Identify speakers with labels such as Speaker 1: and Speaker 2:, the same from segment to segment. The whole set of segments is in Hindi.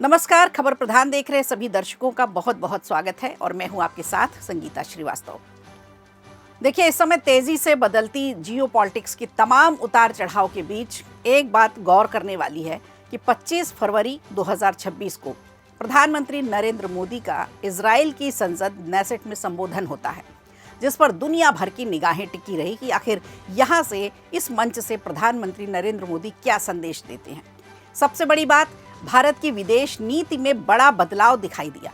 Speaker 1: नमस्कार। खबर प्रधान देख रहे सभी दर्शकों का बहुत बहुत स्वागत है और मैं हूं आपके साथ संगीता श्रीवास्तव। देखिए, इस समय तेजी से बदलती जियोपॉलिटिक्स की तमाम उतार चढ़ाव के बीच एक बात गौर करने वाली है कि 25 फरवरी 2026 को प्रधानमंत्री नरेंद्र मोदी का इजराइल की संसद नेसेट में संबोधन होता है, जिस पर दुनिया भर की निगाहें टिकी रही कि आखिर यहाँ से, इस मंच से प्रधानमंत्री नरेंद्र मोदी क्या संदेश देते हैं। सबसे बड़ी बात, भारत की विदेश नीति में बड़ा बदलाव दिखाई दिया।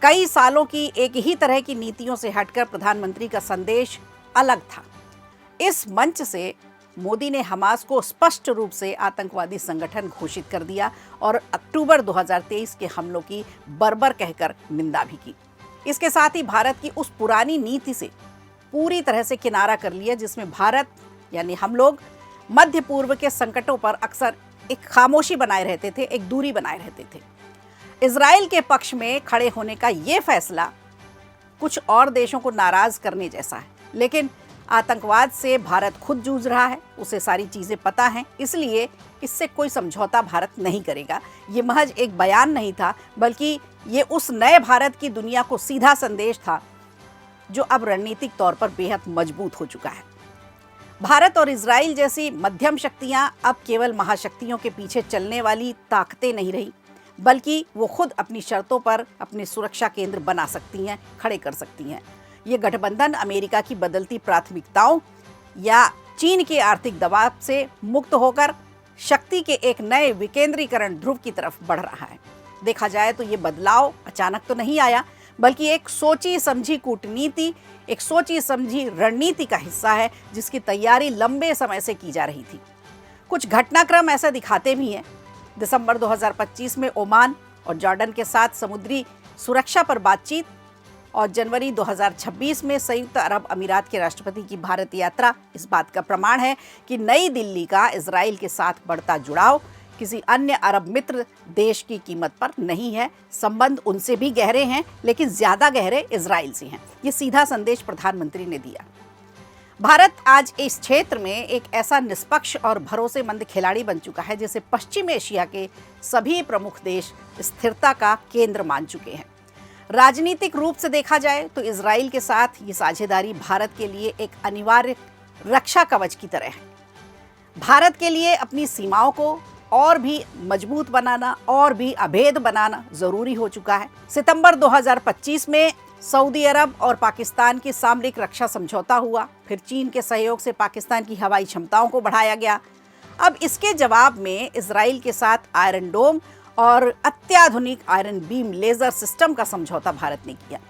Speaker 1: कई सालों की एक ही तरह की नीतियों से हटकर प्रधानमंत्री का संदेश अलग था। इस मंच से मोदी ने हमास को स्पष्ट रूप से आतंकवादी संगठन घोषित कर दिया और अक्टूबर 2023 के हमलों की बर्बर कहकर निंदा भी की। इसके साथ ही भारत की उस पुरानी नीति से पूरी तरह से किनारा कर लिया, जिसमें भारत यानी हम लोग मध्य पूर्व के संकटों पर अक्सर एक खामोशी बनाए रहते थे, एक दूरी बनाए रहते थे। इजराइल के पक्ष में खड़े होने का ये फैसला कुछ और देशों को नाराज करने जैसा है, लेकिन आतंकवाद से भारत खुद जूझ रहा है, उसे सारी चीजें पता हैं, इसलिए इससे कोई समझौता भारत नहीं करेगा। ये महज एक बयान नहीं था, बल्कि ये उस नए भारत की दुनिया को सीधा संदेश था जो अब रणनीतिक तौर पर बेहद मजबूत हो चुका है। भारत और इजराइल जैसी मध्यम शक्तियां अब केवल महाशक्तियों के पीछे चलने वाली ताकतें नहीं रही, बल्कि वो खुद अपनी शर्तों पर अपने सुरक्षा केंद्र बना सकती हैं, खड़े कर सकती हैं। ये गठबंधन अमेरिका की बदलती प्राथमिकताओं या चीन के आर्थिक दबाव से मुक्त होकर शक्ति के एक नए विकेंद्रीकरण ध्रुव की तरफ बढ़ रहा है। देखा जाए तो ये बदलाव अचानक तो नहीं आया, बल्कि एक सोची समझी कूटनीति, एक सोची समझी रणनीति का हिस्सा है, जिसकी तैयारी लंबे समय से की जा रही थी। कुछ घटनाक्रम ऐसा दिखाते भी हैं। दिसंबर 2025 में ओमान और जॉर्डन के साथ समुद्री सुरक्षा पर बातचीत और जनवरी 2026 में संयुक्त अरब अमीरात के राष्ट्रपति की भारत यात्रा इस बात का प्रमाण है कि नई दिल्ली का इजराइल के साथ बढ़ता जुड़ाव किसी अन्य अरब मित्र देश की कीमत पर नहीं है। संबंध उनसे भी गहरे हैं, लेकिन ज्यादा गहरे इजराइल से हैं। ये सीधा संदेश प्रधानमंत्री ने दिया। भारत आज इस क्षेत्र में एक ऐसा निष्पक्ष और भरोसेमंद खिलाड़ी बन चुका है, जिसे पश्चिम एशिया के सभी प्रमुख देश स्थिरता का केंद्र मान चुके हैं। राजनीतिक रूप से देखा जाए तो इजराइल के साथ ये साझेदारी भारत के लिए एक अनिवार्य रक्षा कवच की तरह है। भारत के लिए अपनी सीमाओं को और भी मजबूत बनाना और भी अभेद बनाना जरूरी हो चुका है। सितंबर 2025 में सऊदी अरब और पाकिस्तान की सामरिक रक्षा समझौता हुआ, फिर चीन के सहयोग से पाकिस्तान की हवाई क्षमताओं को बढ़ाया गया। अब इसके जवाब में इजराइल के साथ आयरन डोम और अत्याधुनिक आयरन बीम लेजर सिस्टम का समझौता भारत ने किया।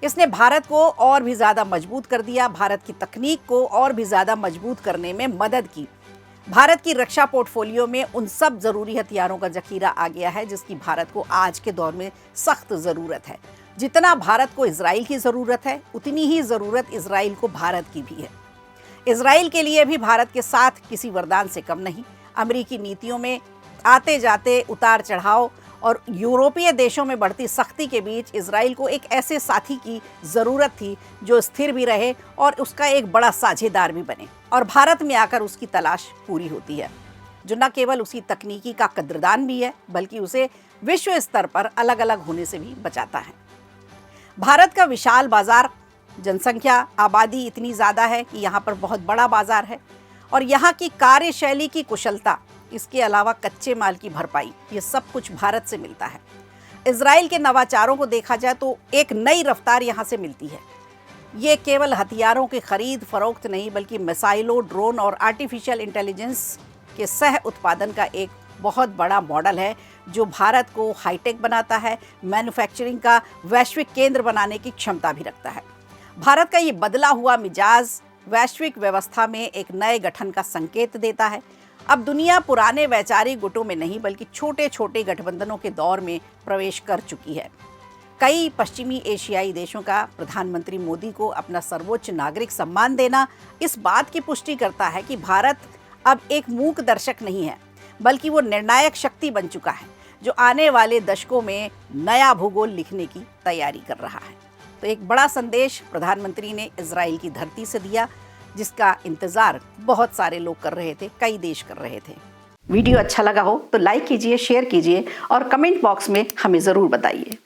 Speaker 1: इसने भारत को और भी ज्यादा मजबूत कर दिया, भारत की तकनीक को और भी ज्यादा मजबूत करने में मदद की। भारत की रक्षा पोर्टफोलियो में उन सब जरूरी हथियारों का जखीरा आ गया है जिसकी भारत को आज के दौर में सख्त जरूरत है। जितना भारत को इजराइल की जरूरत है, उतनी ही जरूरत इजराइल को भारत की भी है। इजराइल के लिए भी भारत के साथ किसी वरदान से कम नहीं। अमेरिकी नीतियों में आते जाते उतार चढ़ाव और यूरोपीय देशों में बढ़ती सख्ती के बीच इजराइल को एक ऐसे साथी की जरूरत थी जो स्थिर भी रहे और उसका एक बड़ा साझेदार भी बने, और भारत में आकर उसकी तलाश पूरी होती है, जो न केवल उसकी तकनीकी का कद्रदान भी है, बल्कि उसे विश्व स्तर पर अलग अलग होने से भी बचाता है। भारत का विशाल बाजार, जनसंख्या, आबादी इतनी ज़्यादा है कि यहाँ पर बहुत बड़ा बाजार है, और यहाँ की कार्यशैली की कुशलता, इसके अलावा कच्चे माल की भरपाई, ये सब कुछ भारत से मिलता है। इजराइल के नवाचारों को देखा जाए तो एक नई रफ्तार यहाँ से मिलती है। ये केवल हथियारों की खरीद फरोख्त नहीं, बल्कि मिसाइलों, ड्रोन और आर्टिफिशियल इंटेलिजेंस के सह उत्पादन का एक बहुत बड़ा मॉडल है, जो भारत को हाईटेक बनाता है, मैन्युफैक्चरिंग का वैश्विक केंद्र बनाने की क्षमता भी रखता है। भारत का ये बदला हुआ मिजाज वैश्विक व्यवस्था में एक नए गठन का संकेत देता है। अब दुनिया पुराने वैचारिक गुटों में नहीं, बल्कि छोटे छोटे गठबंधनों के दौर में प्रवेश कर चुकी है। कई पश्चिमी एशियाई देशों का प्रधानमंत्री मोदी को अपना सर्वोच्च नागरिक सम्मान देना इस बात की पुष्टि करता है कि भारत अब एक मूक दर्शक नहीं है, बल्कि वो निर्णायक शक्ति बन चुका है, जो आने वाले दशकों में नया भूगोल लिखने की तैयारी कर रहा है। तो एक बड़ा संदेश प्रधानमंत्री ने इजराइल की धरती से दिया, जिसका इंतजार बहुत सारे लोग कर रहे थे, कई देश कर रहे थे। वीडियो अच्छा लगा हो तो लाइक कीजिए, शेयर कीजिए और कमेंट बॉक्स में हमें ज़रूर बताइए।